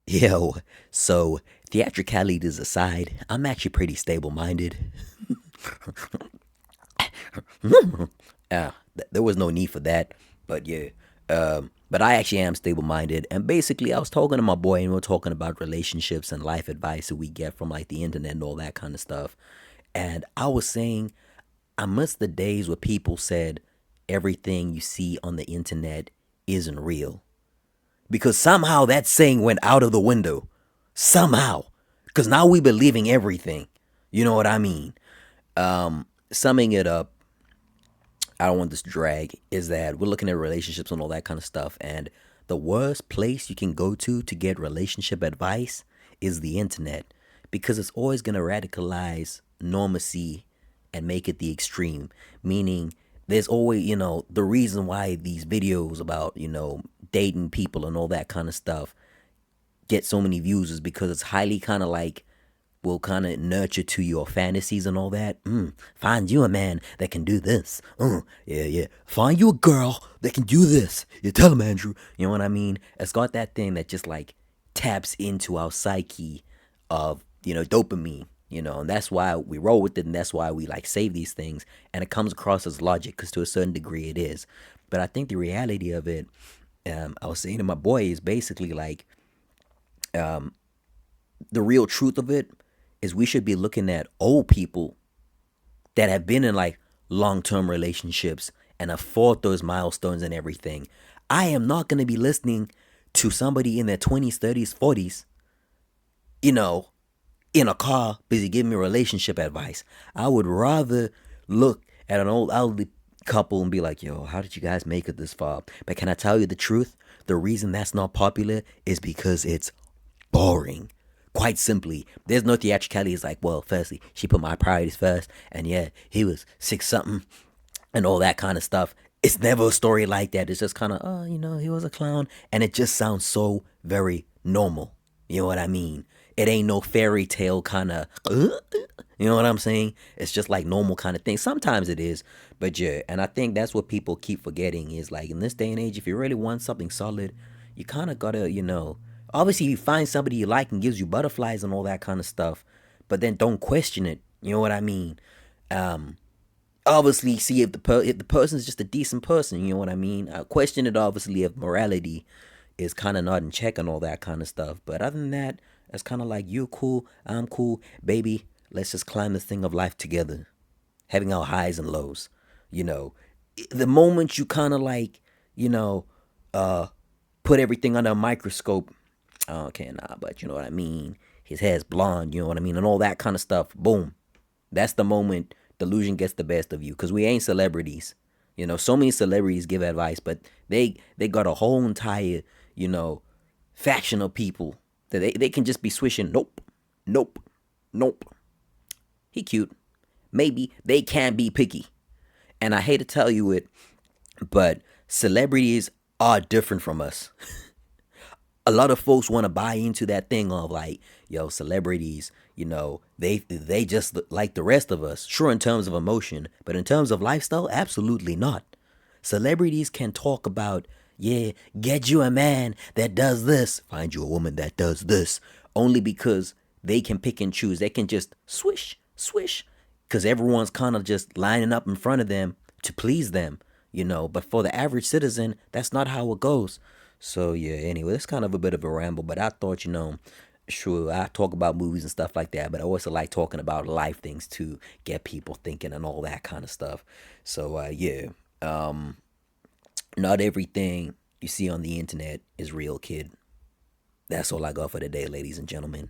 Yo, so theatricalities aside, I'm actually pretty stable minded. There was no need for that, but yeah. But I actually am stable minded, and basically, I was talking to my boy, and we are talking about relationships and life advice that we get from like the internet and all that kind of stuff. And I was saying, I miss the days where people said everything you see on the internet isn't real, because somehow that saying went out of the window. Somehow. Because now we believing everything. You know what I mean? Summing it up, I don't want this to drag, is that we're looking at relationships and all that kind of stuff. And the worst place you can go to get relationship advice is the internet. Because it's always going to radicalize normacy and make it the extreme. Meaning, there's always, the reason why these videos about, dating people and all that kind of stuff get so many views is because it's highly kind of like will kind of nurture to your fantasies and all that. Find you a man that can do this. Yeah. Find you a girl that can do this. You tell him, Andrew. You know what I mean? It's got that thing that just like taps into our psyche of, dopamine. And that's why we roll with it, and that's why we like save these things, and it comes across as logic because to a certain degree it is. But I think the reality of it, I was saying to my boy, is basically like the real truth of it is we should be looking at old people that have been in like long-term relationships and have fought those milestones and everything. I am not going to be listening to somebody in their 20s, 30s, 40s, you know, in a car busy giving me relationship advice. I would rather look at an old elderly couple and be like, yo, how did you guys make it this far? But can I tell you the truth? The reason that's not popular is because it's boring. Quite simply, there's no theatricality. It's like, well, firstly, she put my priorities first, and yeah, he was six something, and all that kind of stuff. It's never a story like that. It's just kind of, oh, he was a clown, and it just sounds so very normal. You know what I mean? It ain't no fairy tale kind of, you know what I'm saying? It's just like normal kind of thing. Sometimes it is, but yeah, and I think that's what people keep forgetting is like in this day and age, if you really want something solid, you kind of gotta, obviously you find somebody you like and gives you butterflies and all that kind of stuff, but then don't question it. You know what I mean? Um, Obviously see if the person's just a decent person. You know what I mean? Question it obviously if morality is kind of not in check and all that kind of stuff. But other than that, it's kind of like you're cool, I'm cool, baby. Let's just climb this thing of life together, having our highs and lows. You know, the moment you kind of like, you know, uh, put everything under a microscope. Okay, nah, but you know what I mean. His hair's blonde, you know what I mean, and all that kind of stuff. Boom, that's the moment delusion gets the best of you. Cause we ain't celebrities. So many celebrities give advice, but they got a whole entire, you know, faction of people that they can just be swishing. Nope, nope, nope. He cute. Maybe they can be picky. And I hate to tell you it, but celebrities are different from us. A lot of folks want to buy into that thing of like, yo, celebrities, they just like the rest of us. Sure, in terms of emotion, but in terms of lifestyle, absolutely not. Celebrities can talk about, yeah, get you a man that does this, find you a woman that does this, only because they can pick and choose. They can just swish, swish, because everyone's kind of just lining up in front of them to please them, But for the average citizen, that's not how it goes. So yeah, anyway, that's kind of a bit of a ramble, but I thought, sure, I talk about movies and stuff like that, but I also like talking about life things to get people thinking and all that kind of stuff. So yeah, um, not everything you see on the internet is real, kid. That's all I got for today, ladies and gentlemen.